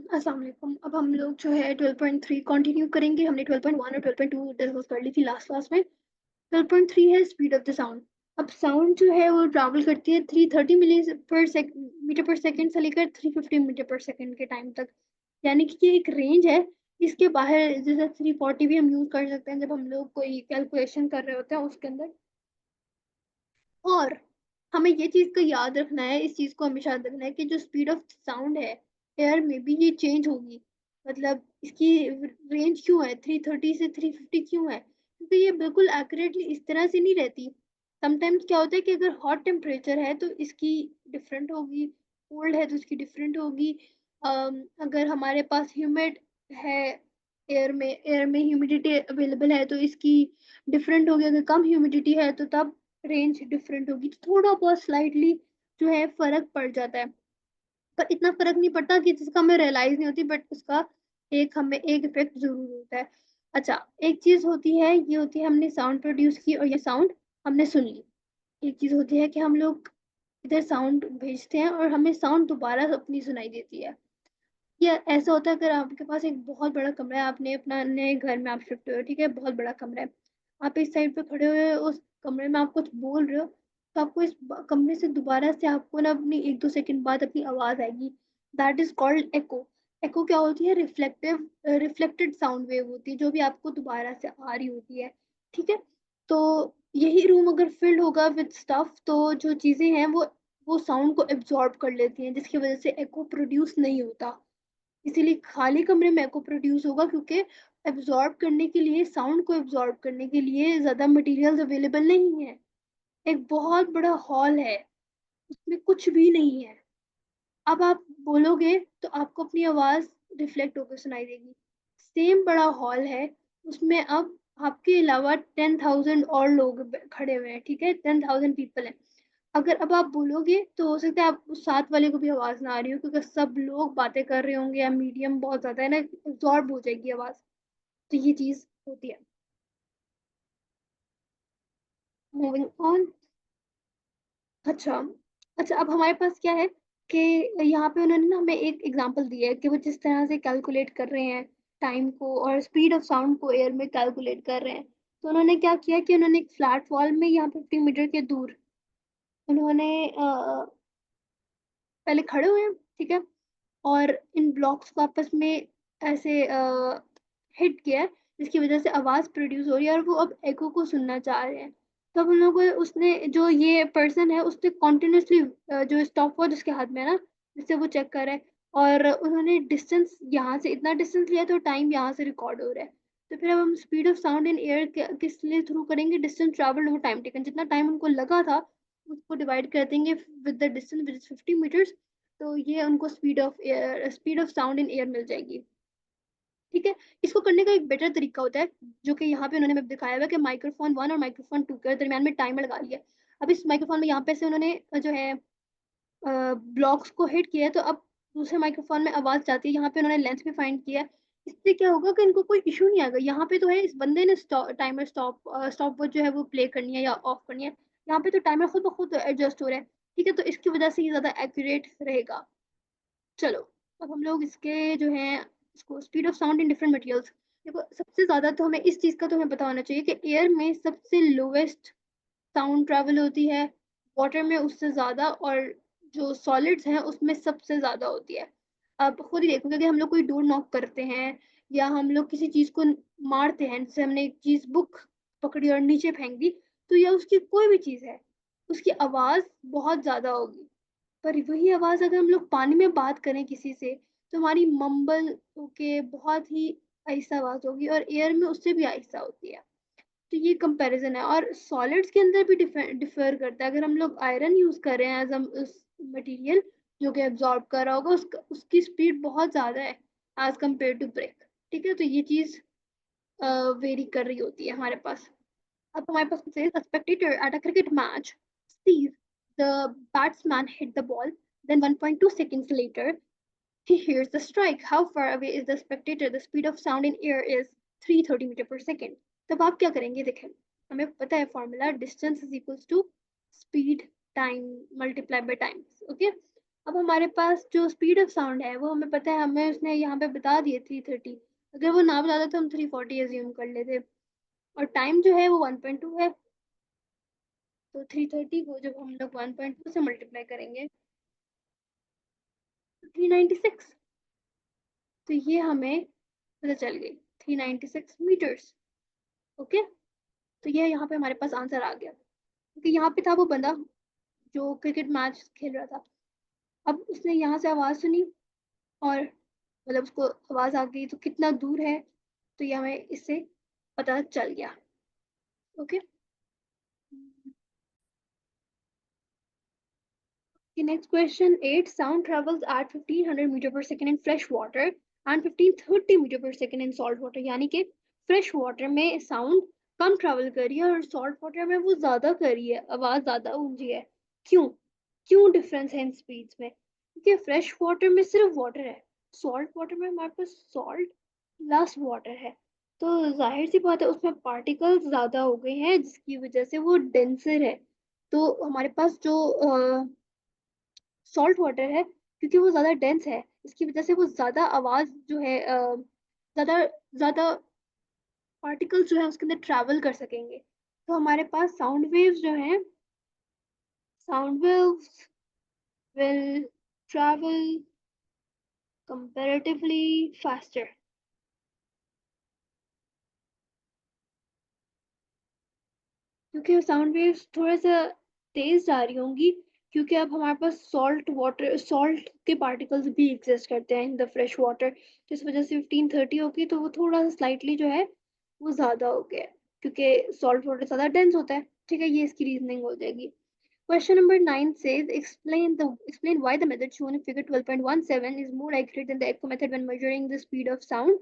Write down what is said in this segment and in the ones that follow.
अस्सलाम वालेकुम। अब हम लोग जो है 12.3 कंटिन्यू करेंगे। हमने 12.1 और 12.2 डिस्कस कर ली थी लास्ट क्लास में। 12.3 है स्पीड ऑफ द साउंड। अब साउंड जो है वो ट्रैवल करती है 330 मीटर पर सेकंड से लेकर 350 मीटर पर सेकंड के टाइम तक। यानी कि ये एक रेंज है। इसके बाहर जैसे 340 भी हम यूज कर सकते हैं जब हम लोग कोई कैलकुलेशन कर रहे होते हैं उसके अंदर। और हमें ये चीज़ का याद रखना है, इस चीज़ को हमेशा याद रखना है कि जो स्पीड ऑफ साउंड है एयर में भी ये चेंज होगी। मतलब इसकी रेंज क्यों है 330 से 350 क्यों है, क्योंकि ये बिल्कुल एक्यूरेटली इस तरह से नहीं रहती। समटाइम्स क्या होता है कि अगर हॉट टेम्परेचर है तो इसकी डिफरेंट होगी, कोल्ड है तो इसकी डिफरेंट होगी। अगर हमारे पास ह्यूमिड है, एयर में ह्यूमिडिटी अवेलेबल है तो इसकी डिफरेंट होगी। अगर कम ह्यूमिडिटी है तो तब रेंज डिफरेंट होगी। तो थोड़ा बहुत स्लाइटली जो है फ़र्क पड़ जाता है, पर इतना फ़र्क नहीं पड़ता कि जिसका हमें रियलाइज़ नहीं होती, बट उसका हमें एक इफ़ेक्ट ज़रूर होता है। अच्छा, एक चीज़ होती है, ये होती है हमने साउंड प्रोड्यूस की और ये साउंड हमने सुन ली। एक चीज़ होती है कि हम लोग इधर साउंड भेजते हैं और हमें साउंड दोबारा अपनी सुनाई देती है। या ऐसा होता है अगर आपके पास एक बहुत बड़ा कमरा है, आपने अपना नए घर में आप शिफ्ट हुए हो, ठीक है? बहुत बड़ा कमरा है। आप इस साइड पे खड़े हुए हो, उस कमरे में आप कुछ बोल रहे हो, तो आपको इस कमरे से दोबारा से आपको ना अपनी 1-2 सेकंड बाद अपनी आवाज़ आएगी। दैट इज़ कॉल्ड एको। एको क्या होती है? रिफ्लेक्टेड साउंड वेव होती है, जो भी आपको दोबारा से आ रही होती है, ठीक है? तो यही रूम अगर फिल्ड होगा विद स्टफ, तो जो चीज़ें हैं वो साउंड को एब्ज़ॉर्ब कर लेती हैं, जिसकी वज़ह से एको प्रोड्यूस नहीं होता। इसीलिए खाली कमरे में एको प्रोड्यूस होगा, क्योंकि एब्ज़ॉर्ब करने के लिए, साउंड को एब्ज़ॉर्ब करने के लिए ज़्यादा मटेरियल्स अवेलेबल नहीं है। एक बहुत बड़ा हॉल है, उसमें कुछ भी नहीं है। अब आप बोलोगे तो आपको अपनी आवाज़ रिफ्लेक्ट होकर सुनाई देगी। सेम बड़ा हॉल है, उसमें अब आपके अलावा 10,000 और लोग खड़े हुए हैं, ठीक है? 10,000 पीपल हैं। अगर अब आप बोलोगे तो हो सकता है आप उस साथ वाले को भी आवाज़ ना आ रही हो, क्योंकि सब लोग बातें कर रहे होंगे या मीडियम बहुत ज़्यादा है ना, एब्ज़ॉर्ब हो जाएगी आवाज़। तो ये चीज़ होती है। Moving on. अच्छा, अच्छा, अब हमारे पास क्या है कि यहाँ पे उन्होंने ना हमें एक एग्ज़ाम्पल दिया है कि वो जिस तरह से कैलकुलेट कर रहे हैं टाइम को और स्पीड ऑफ साउंड को एयर में कैलकुलेट कर रहे हैं। तो उन्होंने क्या किया कि उन्होंने एक फ्लैट वॉल में यहाँ 50 मीटर के दूर उन्होंने पहले खड़े हुए हैं, ठीक है? और इन ब्लॉक्स को आपस में ऐसे हिट किया है, जिसकी वज़ह से आवाज़ प्रोड्यूस हो रही है और वो अब एको को सुनना चाह रहे हैं। तो अब उन लोगों को उसने जो ये पर्सन है उसने कंटीन्यूअसली जो स्टॉपवॉच उसके हाथ में है ना, जिससे वो चेक कर रहा है, और उन्होंने डिस्टेंस यहाँ से इतना डिस्टेंस लिया तो टाइम यहाँ से रिकॉर्ड हो रहा है। तो फिर अब हम speed of sound in air किस लिए थ्रू करेंगे? डिस्टेंस ट्रैवल्ड वो टाइम टेकन, जितना टाइम उनको लगा था उसको डिवाइड कर देंगे with the distance which is 50 metres. तो ये उनको speed of sound in air मिल जाएगी, ठीक है? इसको करने का एक बेटर तरीका होता है, जो कि यहाँ पे उन्होंने हमें दिखाया हुआ है कि माइक्रोफ़ोन 1 और माइक्रोफ़ोन 2 के दरमियान में टाइमर लगा लिया है। अब इस माइक्रोफ़ोन में यहाँ पे से उन्होंने जो है ब्लॉक्स को हिट किया है, तो अब दूसरे माइक्रोफ़ोन में आवाज़ जाती है। यहाँ पे उन्होंने लेंथ भी फाइंड किया है। इससे क्या होगा कि इनको कोई इश्यू नहीं आएगा। यहाँ पे तो है इस बंदे ने टाइमर स्टॉपवॉच जो है वो प्ले करनी है या ऑफ करनी है। यहाँ पे तो टाइमर खुद ब खुद एडजस्ट हो रहा है, ठीक है? तो इसकी वज़ह से ये ज़्यादा एक्यूरेट रहेगा। चलो, अब हम लोग इसके जो हैं इसको speed of sound in different materials. देखो, सबसे ज़्यादा तो हमें इस चीज़ का तो हमें पता होना चाहिए कि एयर में सबसे लोएस्ट साउंड ट्रैवल होती है, वाटर में उससे ज़्यादा, और जो सॉलिड्स हैं उसमें सबसे ज़्यादा होती है। आप खुद ही देखोगे कि हम लोग कोई डोर नॉक करते हैं या हम लोग किसी चीज़ को मारते हैं, जैसे हमने एक चीज़ बुक पकड़ी और नीचे फेंक दी, तो या उसकी कोई भी चीज़ है, उसकी आवाज़ बहुत ज़्यादा होगी। पर वही आवाज़ अगर हम लोग पानी में बात करें किसी से, तो हमारी मम्बल होके बहुत ही आहिस्ता आवाज़ होगी और एयर में उससे भी आहिस्ता होती है। तो ये कंपैरिज़न है, और सॉलिड्स के अंदर भी डिफ़र करता है। अगर हम लोग आयरन यूज़ कर रहे हैं एज़ उस मटीरियल जो कि एब्ज़ॉर्ब कर रहा होगा, उसकी स्पीड बहुत ज़्यादा है एज़ कम्पेयर टू ब्रिक, ठीक है? तो ये चीज़ वेरी कर रही होती है हमारे पास। अब हमारे पास कुछ है, a spectator at a cricket match sees the batsman hit the ball, then 1.2 seconds later he hears the strike. How far away is the spectator? The speed of sound in air is 330 metre per second. तब आप क्या करेंगे? देखें, हमें पता है फॉर्मूला, distance is equals to speed time multiply by time, okay? अब हमारे पास जो स्पीड ऑफ साउंड है वो हमें पता है, हमें उसने यहाँ पे बता दिए 330। अगर वो ना बताता तो हम 340 एज्यूम कर लेते। और टाइम जो है वो 1.2 है। तो 330 को जब हम लोग 1.2 से मल्टीप्लाई करेंगे तो 396। तो ये हमें पता चल गई 396 मीटर्स। ओके, तो ये यहाँ पे हमारे पास आंसर आ गया, क्योंकि यहाँ पे था वो बंदा जो क्रिकेट मैच खेल रहा था। अब उसने यहाँ से आवाज़ सुनी और मतलब उसको आवाज़ आ गई तो कितना दूर है, तो ये हमें इससे पता चल गया। Okay, the next question 8, sound travels at 1500 meter per second in fresh water and 1530 meter per second in salt water। यानी कि फ्रेश वाटर में साउंड कम ट्रैवल कर रही है और सॉल्ट वाटर में वो ज्यादा कर रही है, आवाज ज्यादा ऊंची है। क्यों? क्यों डिफरेंस है इन स्पीड्स में? क्योंकि फ्रेश वाटर में सिर्फ वाटर है, सॉल्ट वाटर में हमारे पास सॉल्ट प्लस वाटर है। तो जाहिर सी बात है उसमें पार्टिकल्स ज्यादा हो गए हैं जिसकी वजह से वो डेंसर है। तो हमारे पास जो सॉल्ट वाटर है, क्योंकि वो ज़्यादा डेंस है, इसकी वजह से वो ज़्यादा आवाज़ जो है ज़्यादा ज़्यादा पार्टिकल्स जो है उसके अंदर ट्रैवल कर सकेंगे। तो हमारे पास साउंड वेव्स जो हैं, sound waves will travel comparatively faster. क्योंकि साउंड वेव्स थोड़ा सा तेज जा रही होंगी, क्योंकि अब हमारे पास सॉल्ट वाटर, सॉल्ट के पार्टिकल्स भी एग्जिस्ट करते हैं इन द फ्रेश वाटर, तो इस वजह से 1530 होगी तो वो थोड़ा सा स्लाइटली जो है वो ज़्यादा हो गया है, क्योंकि सॉल्ट वाटर ज़्यादा डेंस होता है। ठीक है, ये इसकी रीजनिंग हो जाएगी। Question number 9 says explain why the method shown in figure 12.17 is more accurate than the echo method when measuring the speed of sound।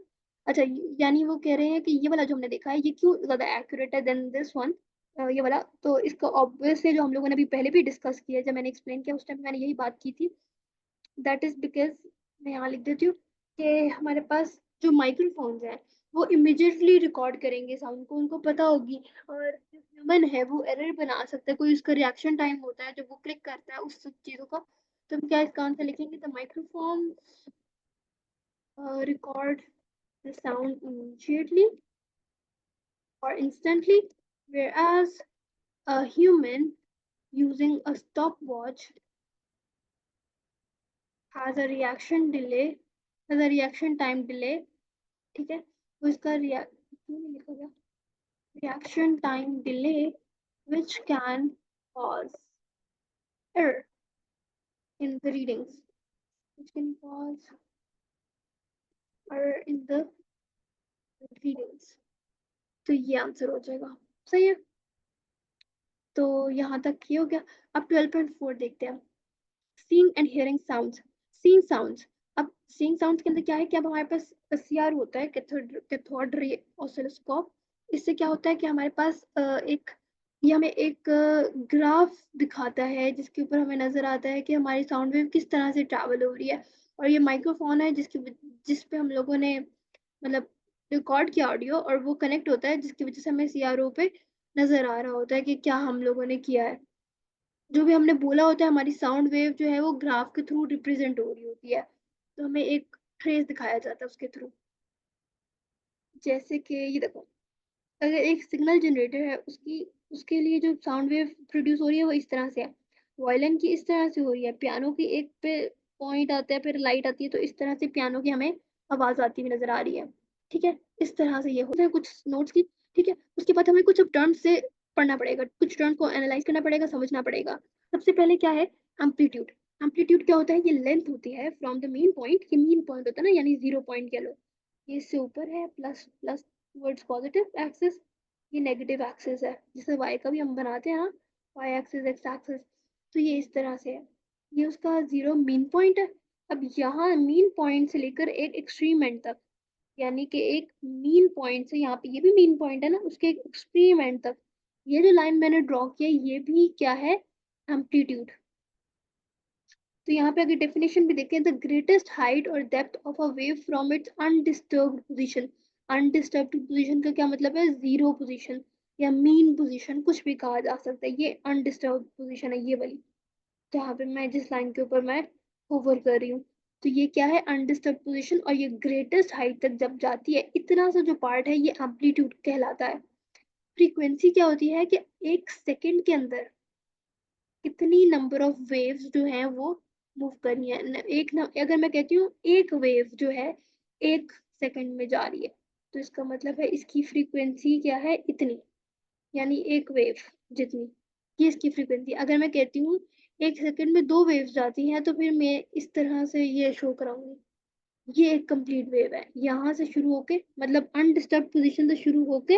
अच्छा, यानी वो कह रहे हैं कि ये वाला जो हमने देखा है ये क्यों ज़्यादा एक्यूरेट है देन दिस वन, ये वाला। तो इसका ऑब्वियसली जो हम लोगों ने अभी पहले भी डिस्कस किया, जब मैंने एक्सप्लेन किया उस टाइम मैंने यही बात की थी। दैट इज बिकॉज, मैं यहाँ लिख देती हूँ कि हमारे पास जो माइक्रोफोन्स हैं वो इमिजिएटली रिकॉर्ड करेंगे साउंड को, उनको पता होगी। और जो ह्यूमन है वो एरर बना सकता है, कोई उसका रिएक्शन टाइम होता है जब वो क्लिक करता है उस सब चीज़ों का। तो हम क्या इसका आंसर लिखेंगे, the microphone record the sound immediately or instantly, whereas a human using a stopwatch has a reaction delay, has a reaction time delay। ठीक है, तो इसका क्यों नहीं लिखा गया, reaction time delay which can cause error in the readings, which can cause error in the readings। तो ये आंसर हो जाएगा। सही है, तो यहाँ तक ये हो गया। अब 12.4 देखते हैं, seeing and hearing sounds. Seeing sounds, अब सीइंग साउंड्स के अंदर क्या है कि अब हमारे पास सीआर होता है, कैथोड रे ऑसिलोस्कोप। इससे क्या होता है कि हमारे पास एक, ये हमें एक ग्राफ दिखाता है जिसके ऊपर हमें नजर आता है कि हमारी साउंड वेव किस तरह से ट्रैवल हो रही है। और ये माइक्रोफोन है जिस पे हम लोगों ने मतलब रिकॉर्ड किया ऑडियो, और वो कनेक्ट होता है जिसकी वजह से हमें सीआरओ पे नजर आ रहा होता है कि क्या हम लोगों ने किया है। जो भी हमने बोला होता है हमारी साउंड वेव जो है वो ग्राफ के थ्रू रिप्रेजेंट हो रही होती है, तो हमें एक ट्रेस दिखाया जाता है उसके थ्रू। जैसे कि ये देखो, अगर एक सिग्नल जनरेटर है, उसकी उसके लिए जो साउंड वेव प्रोड्यूस हो रही है वो इस तरह से है, वायलिन की इस तरह से हो रही है, पियानो की एक पे पॉइंट आता है फिर लाइट आती है, तो इस तरह से पियानो की हमें आवाज आती हुई नजर आ रही है। ठीक है, इस तरह से ये होता है कुछ नोट्स की। ठीक है, उसके बाद हमें कुछ टर्म्स से पढ़ना पड़ेगा, कुछ टर्म्स को एनालाइज करना पड़ेगा, समझना पड़ेगा। सबसे पहले क्या है, एम्पलीट्यूड। एम्पलीट्यूड क्या होता है, ये लेंथ होती है फ्रॉम द मेन पॉइंट, ये मेन पॉइंट होता है ना, यानी 0 पॉइंट कह लो, ये इससे ऊपर है plus plus towards positive axis, ये नेगेटिव एक्सिस है, जिसे वाई का भी हम बनाते हैं ना, वाई एक्सिस एक्स एक्सिस। तो ये इस तरह से है, ये उसका 0 मीन पॉइंट है। अब यहाँ मीन पॉइंट से लेकर एक एक्सट्रीम एंड तक, यानी कि एक मीन पॉइंट से यहाँ पे ये भी मीन पॉइंट है ना, उसके एक्सट्रीम एंड तक ये जो लाइन मैंने ड्रॉ किया ये भी क्या है, एम्पलीट्यूड। तो यहाँ पे अगर डेफिनेशन भी देखें, द ग्रेटेस्ट हाइट और depth of a wave from its undisturbed position. Undisturbed position का क्या मतलब है, जीरो पोजीशन या मीन पोजीशन कुछ भी कहा जा सकता है, ये अनडिस्टर्ब्ड पोजीशन है ये वाली। जहाँ पे मैं जिस लाइन के ऊपर मैं होवर कर रही हूँ। तो ये क्या है, अनडिस्टर्ब पोजीशन, और ये ग्रेटेस्ट हाइट तक जब जाती है, इतना सा जो पार्ट है ये एम्पलीट्यूड कहलाता है। फ्रीक्वेंसी क्या होती है कि एक सेकंड के अंदर कितनी नंबर ऑफ वेव्स जो हैं वो मूव कर रही है। अगर मैं कहती हूँ एक वेव जो है 1 सेकंड में जा रही है, तो इसका मतलब है इसकी फ्रीक्वेंसी क्या है, इतनी, यानी एक वेव जितनी, ये इसकी फ्रीक्वेंसी। अगर मैं कहती हूँ 1 सेकंड में 2 वेव्स जाती हैं, तो फिर मैं इस तरह से ये शो कराऊंगी। ये एक कंप्लीट वेव है, यहाँ से शुरू होके, मतलब अनडिस्टर्ब पोजीशन से शुरू होके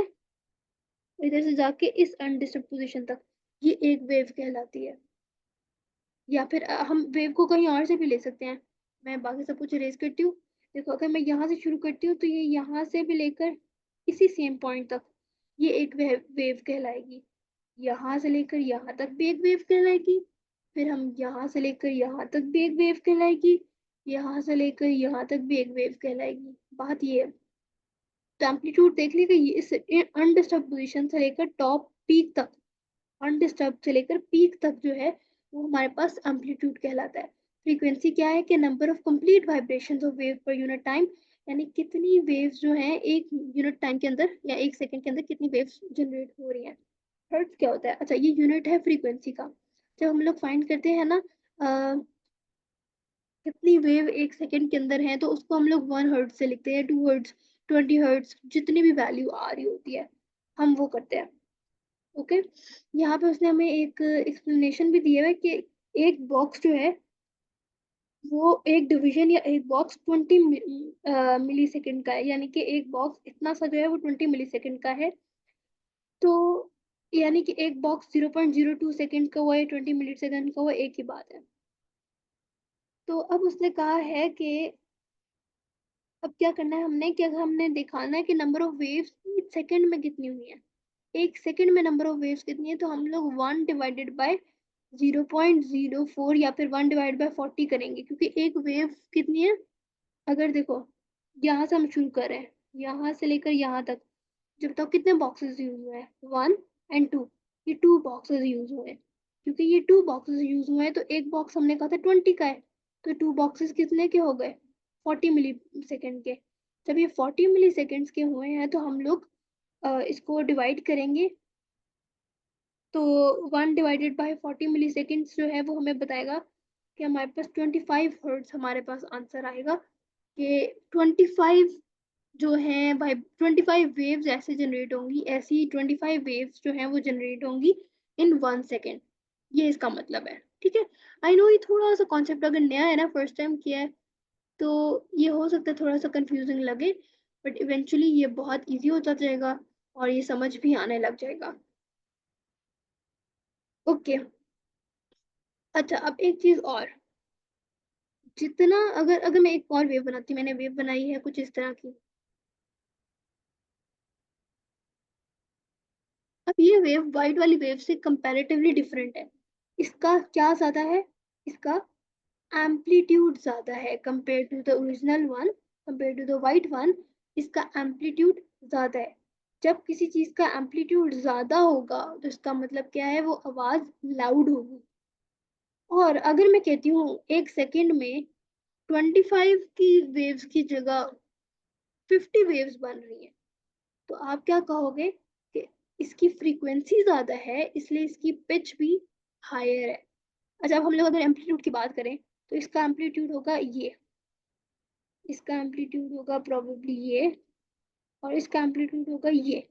इधर से जाके इस अनडिस्टर्ब पोजीशन तक, ये एक वेव कहलाती है। या फिर हम वेव को कहीं और से भी ले सकते हैं। मैं बाकी सब कुछ इरेज करती हूँ। देखो, अगर मैं यहाँ से शुरू करती हूँ तो ये यहाँ से भी लेकर इसी सेम पॉइंट तक ये एक वेव कहलाएगी। यहाँ से लेकर यहाँ तक भी एक वेव कहलाएगी। फिर हम यहाँ से लेकर यहाँ तक भी एक वेव कहलाएगी। यहाँ से लेकर यहाँ तक भी एक वेव कहलाएगी। बात ये है, तो एम्पलीट्यूड देख लीजिए, ये इस अनडिस्टर्ब पोजीशन से लेकर टॉप पीक तक, अनडिस्टर्ब से लेकर पीक तक जो है वो हमारे पास एम्पलीट्यूड कहलाता है। फ्रीक्वेंसी क्या है कि number of complete vibrations of wave per unit time, यानी कितनी वेव्स जो हैं एक यूनिट टाइम के अंदर या 1 सेकंड के अंदर कितनी वेव्स जनरेट हो रही हैं। हर्ट्ज क्या होता है, अच्छा ये यूनिट है फ्रीक्वेंसी का। जब हम लोग फाइंड करते हैं ना कितनी वेव 1 सेकंड के अंदर है, तो उसको हम लोग 1 हर्ट्ज से लिखते हैं, 2 हर्ट्ज, 20 हर्ट्ज, जितनी भी वैल्यू आ रही होती है हम वो करते हैं। ओके, यहाँ पे उसने हमें एक एक्सप्लेनेशन भी दिया है कि एक बॉक्स जो है वो एक डिवीजन या एक बॉक्स 20 मिली सेकेंड का है, यानी कि एक बॉक्स इतना सा जो है वो 20 मिली सेकेंड का है। तो यानी कि एक बॉक्स 0.02 सेकेंड का हुआ या 20 मिली सेकेंड का हुआ, एक ही बात है। तो अब उसने कहा है कि अब क्या करना है हमने, क्या हमने दिखाना है कि नंबर ऑफ वेव्स 1 सेकेंड में कितनी हुई है। 1 सेकेंड में नंबर ऑफ वेव्स कितनी है, तो हम लोग 1/0.04 या फिर 1/40 करेंगे, क्योंकि एक वेव कितनी है, अगर देखो यहाँ से हम शुरू कर रहे हैं, यहाँ से लेकर यहाँ तक, जब तक कितने बॉक्सेस यूज हुए हैं, 1 और 2, ये 2 बॉक्सेस यूज हुए हैं। क्योंकि ये 2 बॉक्सेस यूज हुए हैं, तो एक बॉक्स हमने कहा था 20 का है, तो 2 बॉक्सेस कितने के हो गए, 40 मिली सेकेंड के। जब ये 40 मिली सेकेंड्स के हुए हैं, तो हम लोग इसको डिवाइड करेंगे। तो 1/40 मिली सेकेंड्स जो है वो हमें बताएगा कि हमारे पास 25 हर्ट्ज हमारे पास आंसर आएगा, कि 25 जो है भाई 25 वेव्स ऐसे जनरेट होंगी, ऐसी 25 वेव्स जो हैं वो जनरेट होंगी इन 1 सेकेंड। ये इसका मतलब है, ठीक है। आई नो ये थोड़ा सा कॉन्सेप्ट अगर नया है ना, फर्स्ट टाइम किया है, तो ये हो सकता है थोड़ा सा कंफ्यूजिंग लगे, बट इवेंचुअली ये बहुत इजी होता जाएगा और ये समझ भी आने लग जाएगा। ओके, अच्छा अब एक चीज और, जितना अगर अगर मैं एक और वेव बनाती, मैंने वेव बनाई है कुछ इस तरह की। अब ये वेव वाइट वाली वेव से कंपैरेटिवली डिफरेंट है। इसका क्या ज्यादा है, इसका एम्पलीट्यूड ज्यादा है compare to the original one, compare to the white one. इसका एम्पलीट्यूड ज्यादा है। जब किसी चीज का एम्पलीट्यूड ज्यादा होगा तो इसका मतलब क्या है, वो आवाज लाउड होगी। और अगर मैं कहती हूँ 1 सेकेंड में 25 की वेव्स की जगह 50 वेव्स बन रही हैं, तो आप क्या कहोगे कि इसकी फ्रीक्वेंसी ज्यादा है, इसलिए इसकी पिच भी हायर है। अच्छा, अब हम लोग अगर एम्पलीट्यूड की बात करें, तो इसका एम्पलीट्यूड होगा ये, इसका एम्पलीट्यूड होगा प्रोबेबली ये, और इसका एम्पलीट्यूड होगा ये।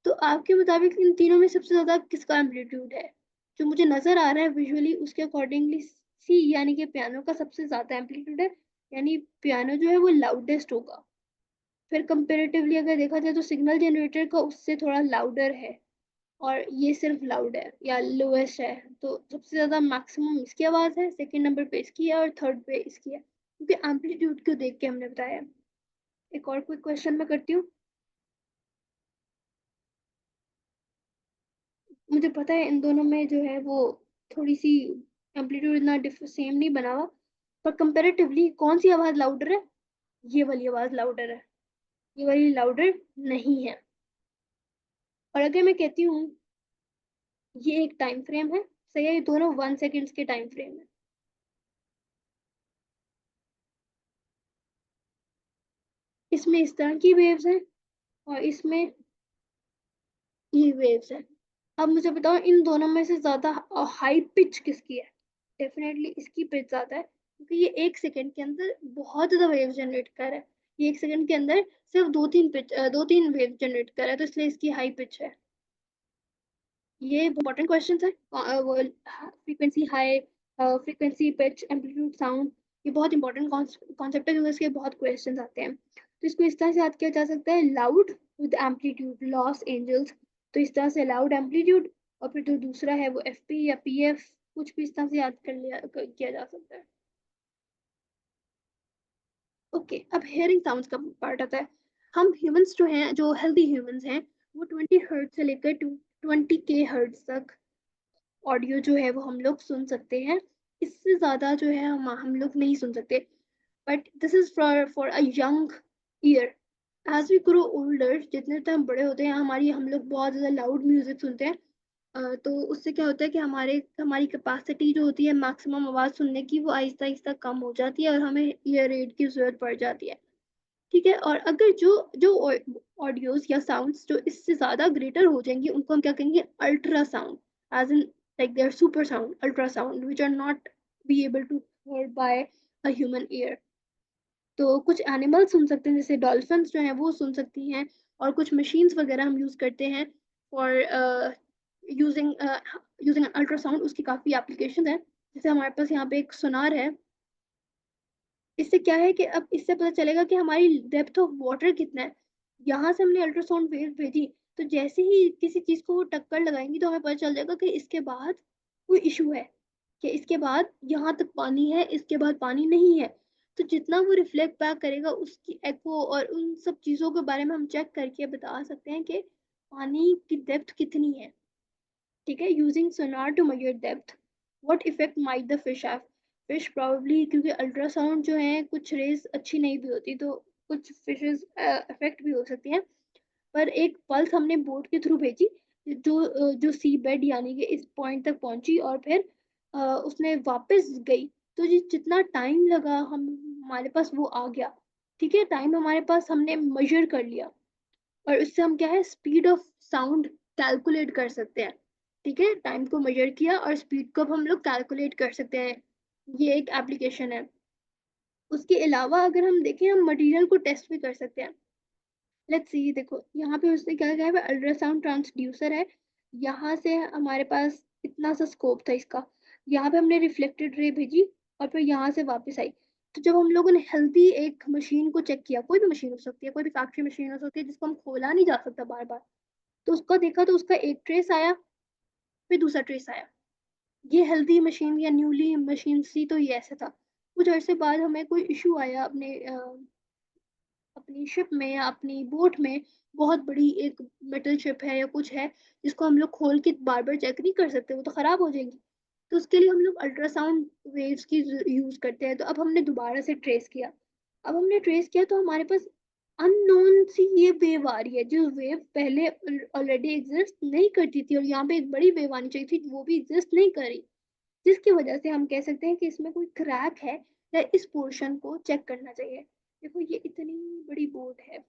तो आपके मुताबिक इन तीनों में सबसे ज्यादा किसका एम्पलीट्यूड है, जो मुझे नजर आ रहा है विजुअली उसके अकॉर्डिंगली, सी यानी कि पियानो का सबसे ज्यादा एम्पलीट्यूड है, यानी पियानो जो है वो लाउडेस्ट होगा। फिर कंपेरेटिवली अगर देखा जाए तो सिग्नल जनरेटर का उससे थोड़ा लाउडर है, और ये सिर्फ लाउड है या लोएस्ट है। तो सबसे ज़्यादा मैक्सिमम इसकी आवाज़ है, सेकंड नंबर पे इसकी है, और थर्ड पे इसकी है, क्योंकि एम्पलीट्यूड को देख के हमने बताया। एक और क्विक क्वेश्चन मैं करती हूँ। मुझे पता है इन दोनों में जो है वो थोड़ी सी एम्पलीट्यूड इतना सेम नहीं बना हुआ, पर कंपेरेटिवली कौन सी आवाज़ लाउडर है, ये वाली आवाज़ लाउडर है, ये वाली लाउडर नहीं है। और अगर मैं कहती हूँ ये एक टाइम फ्रेम है, सही है, ये दोनों 1 सेकेंड्स के टाइम फ्रेम है। इसमें इस तरह की वेव्स हैं और इसमें ये वेव्स हैं। अब मुझे बताओ इन दोनों में से ज्यादा हाई पिच किसकी है? डेफिनेटली इसकी पिच ज्यादा है, क्योंकि ये 1 सेकंड के अंदर बहुत ज्यादा वेव जनरेट कर रहा है। ये 1 सेकंड के अंदर सिर्फ दो तीन वेव जनरेट कर रहा है, तो इसलिए इसकी हाई पिच है। ये इंपॉर्टेंट क्वेश्चन है। वो frequency high, frequency, pitch, amplitude, sound, ये बहुत इंपॉर्टेंट कॉन्सेप्ट है, क्योंकि इसके बहुत क्वेश्चंस आते हैं। तो इसको इस तरह से याद किया जा सकता है, loud with amplitude, Los Angeles. तो इस तरह से लाउड एम्पलीट्यूड, और फिर जो दूसरा है वो एफ पी या पी एफ, कुछ भी इस तरह से याद किया जा सकता है। ओके, अब हेयरिंग साउंड्स का पार्ट आता है। हम ह्यूमंस जो हैं, जो हेल्दी ह्यूमंस हैं, वो 20 हर्ट्ज से लेकर 20K हर्ट्ज तक ऑडियो जो है वो हम लोग सुन सकते हैं। इससे ज़्यादा जो है हम लोग नहीं सुन सकते। But this is for a young ear. As we grow older, जितने टाइम हम बड़े होते हैं, हम लोग बहुत ज़्यादा लाउड म्यूजिक सुनते हैं। तो उससे क्या होता है कि हमारी कैपेसिटी जो होती है मैक्सिमम आवाज़ सुनने की, वो आहिस्ता आहिस्ता कम हो जाती है और हमें ईयर एड की ज़रूरत पड़ जाती है। ठीक है, और अगर जो जो ऑडियोज या साउंड्स जो इससे ज़्यादा ग्रेटर हो जाएंगी, उनको हम क्या कहेंगे? Ultrasound. As in like there super sound, ultrasound which are not be able to heard by a human ear. तो कुछ एनिमल सुन सकते हैं, जैसे डॉल्फिन्स जो हैं वो सुन सकती हैं, और कुछ मशीन्स वगैरह हम यूज़ करते हैं फॉर यूजिंग यूजिंग अल्ट्रासाउंड। उसकी काफ़ी एप्लीकेशन है। जैसे हमारे पास यहाँ पे एक सोनार है। इससे क्या है कि अब इससे पता चलेगा कि हमारी डेप्थ ऑफ वाटर कितना है। यहाँ से हमने अल्ट्रासाउंड वेव भेजी, तो जैसे ही किसी चीज़ को वो टक्कर लगाएंगी, तो हमें पता चल जाएगा कि इसके बाद कोई इशू है, कि इसके बाद यहाँ तक पानी है, इसके बाद पानी नहीं है। तो जितना वो रिफ्लेक्ट बैक करेगा, उसकी एको और उन सब चीज़ों के बारे में हम चेक करके बता सकते हैं कि पानी की डेप्थ कितनी है। ठीक है, using sonar to measure depth, what effect might the fish have? Fish probably, क्योंकि अल्ट्रासाउंड जो है कुछ रेज अच्छी नहीं भी होती, तो कुछ फिशेस अफेक्ट भी हो सकती हैं। पर एक पल्स हमने बोट के थ्रू भेजी, जो सी बेड यानी कि इस पॉइंट तक पहुंची, और फिर उसने वापस गई। तो जी जितना टाइम लगा, हम हमारे पास वो आ गया। ठीक है, टाइम हमारे पास, हमने मेजर कर लिया, और इससे हम क्या है, स्पीड ऑफ साउंड कैलकुलेट कर सकते हैं। ठीक है, टाइम को मेजर किया और स्पीड को अब हम लोग कैलकुलेट कर सकते हैं। ये एक एप्लीकेशन है। उसके अलावा अगर हम देखें, हम मटेरियल को टेस्ट भी कर सकते हैं। लेट्स सी, देखो यहाँ पे उसने क्या किया है, अल्ट्रासाउंड ट्रांसड्यूसर है। यहाँ से हमारे पास इतना सा स्कोप था इसका। यहाँ पे हमने रिफ्लेक्टेड रे भेजी, और फिर यहाँ से वापस आई। तो जब हम लोगों ने हेल्दी एक मशीन को चेक किया, कोई भी मशीन हो सकती है, कोई भी फैक्ट्री मशीन हो सकती है जिसको हम खोला नहीं जा सकता बार बार, तो उसका देखा, तो उसका एक ट्रेस आया, फिर दूसरा ट्रेस आया। ये हेल्दी मशीन या न्यूली मशीन थी, तो ये ऐसा था। कुछ अर्से बाद हमें कोई इशू आया अपनी शिप में या अपनी बोट में। बहुत बड़ी एक मेटल शिप है या कुछ है, जिसको हम लोग खोल के बार बार चेक नहीं कर सकते, वो तो खराब हो जाएगी। तो उसके लिए हम लोग अल्ट्रासाउंड वेव्स की यूज करते हैं। तो अब हमने दोबारा से ट्रेस किया। अब हमने ट्रेस किया, तो हमारे पास अननोन सी ये वेव आ रही है, जो वेव पहले ऑलरेडी एग्जिस्ट नहीं करती थी, और यहाँ पे एक बड़ी वेव आनी चाहिए थी, वो भी एग्जिस्ट नहीं करी। जिसकी वजह से हम कह सकते हैं कि इसमें कोई क्रैक है, या इस पोर्शन को चेक करना चाहिए। देखो ये इतनी बड़ी बोट है,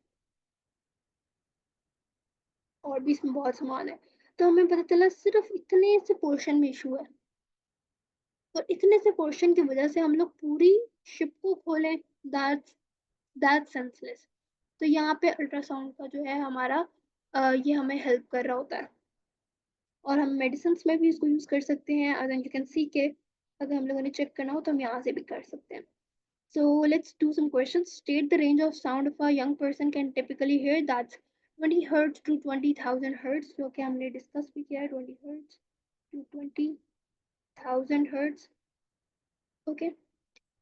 और भी इसमें बहुत सामान है। तो हमें पता चला सिर्फ इतने से पोर्शन में इशू है, और इतने से पोर्शन की वजह से हम लोग पूरी शिप को खोलें? That's that's senseless. तो यहाँ पे अल्ट्रासाउंड का जो है हमारा, ये हमें हेल्प कर रहा होता है। और हम मेडिसिन में भी इसको यूज़ कर सकते हैं। अगर यू कैन सी के, अगर हम लोगों ने चेक करना हो तो हम यहाँ से भी कर सकते हैं। So let's do some questions. State the range of sound of a young person can typically hear. That's 20 hertz to 20,000 hertz. जो कि हमने डिस्कस भी किया है, 20 hertz to 20,000 hertz. Okay.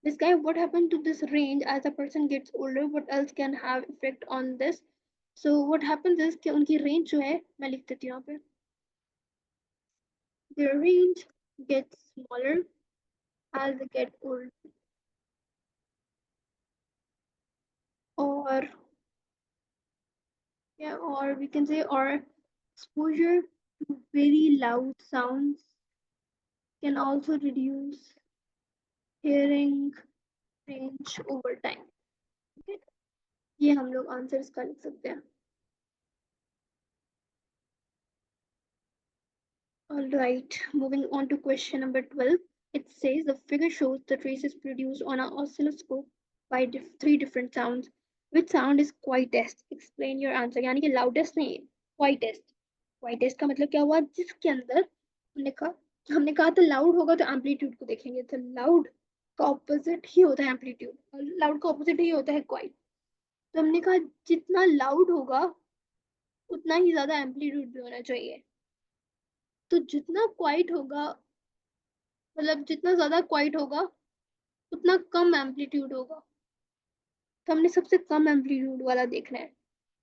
Describe what happened to this range as a person gets older. What else can have effect on this? So what happens is कि उनकी range जो है, मैं लिख देती हूँ यहाँ पे, their range gets smaller as they get old. Or yeah, or we can say, or exposure to very loud sounds can also reduce hearing range over time. Okay? ये हम लोग आंसर इसका लिख सकते हैं। All right, moving on to question number 12. It says the figure shows the traces produced on an oscilloscope by three different sounds. Which sound is quietest? Explain your answer. यानी कि loudest नहीं, quietest. Quietest का मतलब क्या हुआ? जिसके अंदर हमने कहा था loud होगा तो amplitude को देखेंगे, तो loud का opposite ही होता है amplitude, और loud का opposite ही होता है quiet. तो हमने कहा जितना loud होगा उतना ही ज्यादा amplitude भी होना चाहिए। तो जितना क्वाइट होगा, मतलब जितना ज्यादा क्वाइट होगा उतना कम एम्पलीट्यूड होगा। तो हमने सबसे कम एम्पलीट्यूड वाला देखना है।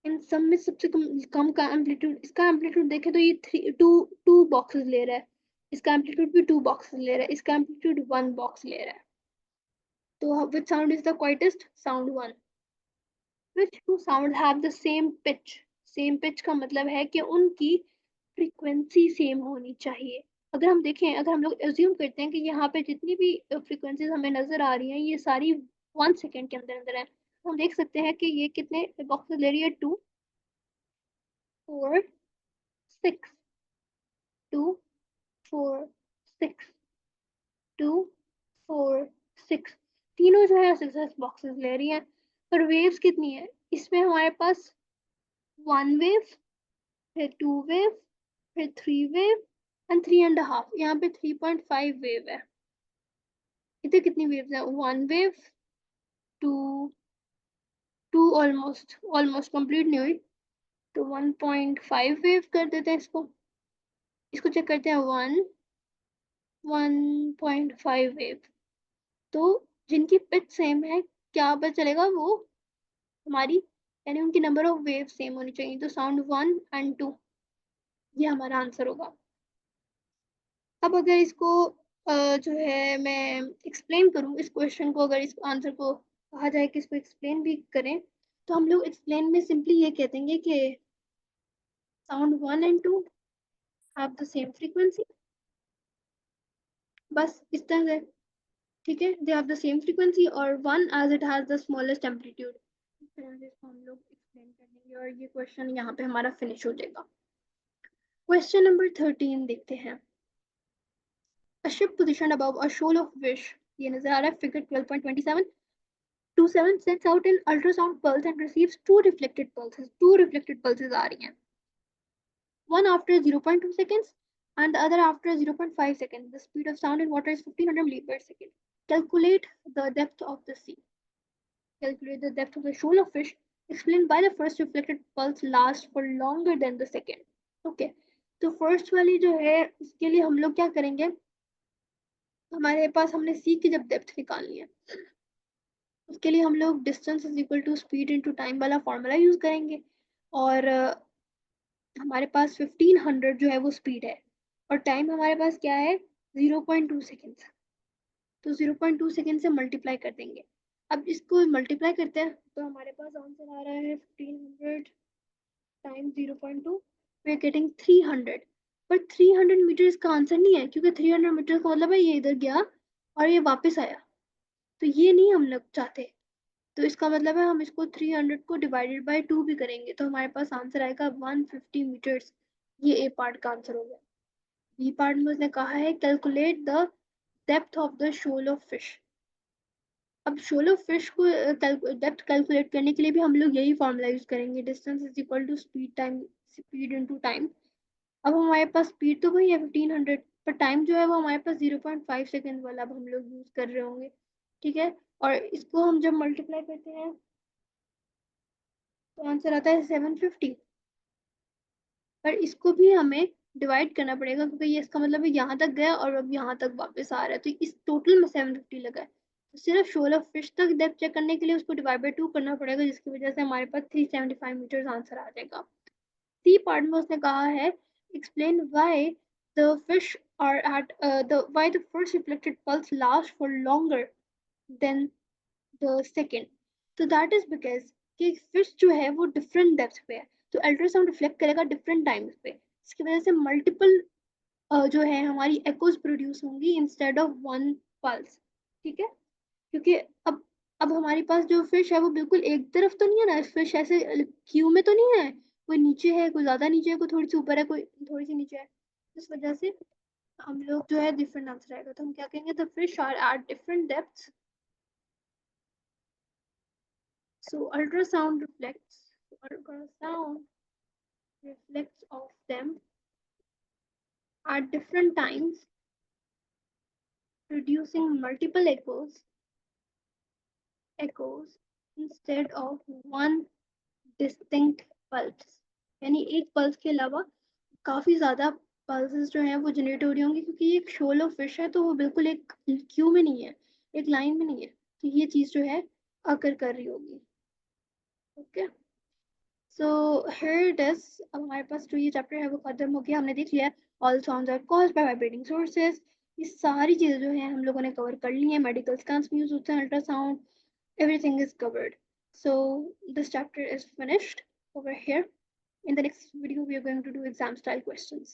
इन सब में सबसे कम का एम्पलीट्यूड, इसका एम्पलीट्यूड देखें तो ये टू बॉक्सेस ले रहा है, इसका एम्पलीट्यूड भी टू बॉक्सेस ले रहा है, इसका एम्पलीट्यूड वन बॉक्स ले रहा है। तो which sound is the quietest? Sound one. Which two sound have the same pitch? Same pitch का मतलब है कि उनकी फ्रीक्वेंसी सेम होनी चाहिए। अगर हम देखें, अगर हम लोग एज्यूम करते हैं कि यहाँ पे जितनी भी फ्रीक्वेंसीज हमें नजर आ रही हैं ये सारी 1 सेकेंड के अंदर अंदर है, तो हम देख सकते हैं कि ये कितने बॉक्सेस ले रही है? 2, 4, 6, 2, 4, 6, 2, 4, 6, तीनों जो है 6 बॉक्सेस ले रही हैं। पर वेव्स कितनी है इसमें? हमारे पास 1 वेव, फिर 2 वेव, फिर 3 वेव एंड 3.5। यहाँ पे 3.5 वेव है। इतने कितनी वेव्स है? 1 wave, two, almost almost complete नहीं हुई, तो 1.5 वेव कर देते हैं इसको। इसको चेक करते हैं, 1.5 वेव। तो जिनकी पिच सेम है, क्या पता चलेगा? वो हमारी, यानी उनकी नंबर ऑफ वेव सेम होनी चाहिए। तो साउंड 1 और 2, ये हमारा आंसर होगा। अब अगर इसको जो है मैं एक्सप्लेन करूँ इस क्वेश्चन को, अगर इस आंसर को कहा जाए कि इसको एक्सप्लेन भी करें, तो हम लोग एक्सप्लेन में सिंपली ये कह देंगे कि साउंड 1 और 2 हैव द सेम फ्रीक्वेंसी। बस इस तरह से, ठीक है, they have the same frequency, और one as it has the smallest amplitude. इस तरह से इसको हम लोग एक्सप्लेन कर देंगे और ये क्वेश्चन यहाँ पे हमारा फिनिश हो जाएगा। क्वेश्चन नंबर 13 देखते हैं। A ship positioned above a shoal of fish, ये नजर आ रहा है figure 12.27, 27 sends out an ultrasound pulse and receives two reflected pulses. Two reflected pulses आ रही हैं, one after 0.2 seconds and the other after 0.5 seconds. The speed of sound in water is 1500 meters per second. Calculate the depth of the sea. Calculate the depth of the shoal of fish. Explain why the first reflected pulse lasts for longer than the second. Okay, तो first वाली जो है इसके लिए हम लोग क्या करेंगे? हमारे पास हमने सी की जब डेप्थ निकालनी है, उसके लिए हम लोग distance is equal to speed into time वाला फॉर्मूला यूज करेंगे। और हमारे पास 1500 जो है वो स्पीड है, और टाइम हमारे पास क्या है? 0.2 सेकेंड्स। तो 0.2 सेकेंड से मल्टीप्लाई कर देंगे। अब इसको मल्टीप्लाई करते हैं तो हमारे पास आंसर आ रहा है 1500 टाइम 0.2, वी आर गेटिंग 300। पर 300 मीटर इसका आंसर नहीं है, क्योंकि 300 मीटर का मतलब है ये इधर गया और ये वापस आया, तो ये नहीं हम लोग चाहते। तो इसका मतलब है हम इसको 300 को डिवाइडेड बाय 2 भी करेंगे तो हमारे पास आंसर आएगा 150 मीटर्स। ये ए पार्ट का आंसर हो गया। बी पार्ट में उसने कहा है calculate the depth of the shoal of fish. अब शोल ऑफ फिश को डेप्थ कैलकुलेट करने के लिए भी हम लोग यही फॉर्मूला यूज करेंगे, distance is equal to speed time, speed into time. अब हमारे पास स्पीड तो वही है 1500, पर टाइम जो है वो हमारे पास 0.5 सेकेंड वाला अब हम लोग यूज कर रहे होंगे, ठीक है। और इसको हम जब मल्टीप्लाई करते हैं तो आंसर आता है 750। पर इसको भी हमें डिवाइड करना पड़ेगा, क्योंकि ये इसका मतलब है यहाँ तक गया और अब यहाँ तक वापस आ रहा है, तो इस टोटल में 750 लगा है। तो सिर्फ शोल ऑफ फिश तक डेप्थ चेक करने के लिए उसको डिवाइड बाय 2 करना पड़ेगा, जिसकी वजह से हमारे पास 375 मीटर आंसर आ जाएगा। सी पार्ट में उसने कहा है explain why the fish are at the why the first reflected pulse last for longer than the second. तो दैट इज बिकॉज कि फिश जो है वो डिफरेंट डेप्थ पे है, तो अल्ट्रासाउंड रिफ्लेक्ट करेगा डिफरेंट टाइम्स पे, इसकी वजह से मल्टीपल जो है हमारी एकोज प्रोड्यूस होंगी इंस्टेड ऑफ वन पल्स, ठीक है। क्योंकि अब अब हमारे पास जो फिश है वो बिल्कुल एक तरफ तो नहीं है ना, फिश ऐसे क्यू में तो नहीं है, कोई नीचे है, कोई ज्यादा नीचे है, कोई थोड़ी सी ऊपर है, कोई थोड़ी सी नीचे है। इस वजह से हम लोग जो है डिफरेंट आंसर आएगा, तो हम क्या कहेंगे, the fish are at different depths. So ultrasound reflects of them at different times, producing multiple echoes instead of one distinct pulse। यानी एक पल्स के अलावा काफी ज्यादा पल्सेस जो हैं वो जनरेट हो रही होंगी, क्योंकि ये एक शोलो फिश है तो वो बिल्कुल एक क्यू में नहीं है, एक लाइन में नहीं है, तो ये चीज जो है अकर कर रही होगी। Okay, so here it is. अब हमारे पास जो ये चैप्टर है वो खत्म हो गया, हमने देख लिया all sounds are caused by vibrating sources. ये सारी चीजें जो है हम लोगों ने कवर कर ली है, मेडिकल स्कैन्स में यूज होते हैं ultrasound, everything is covered. So this chapter is finished over here. In the next video, we are going to do exam style questions.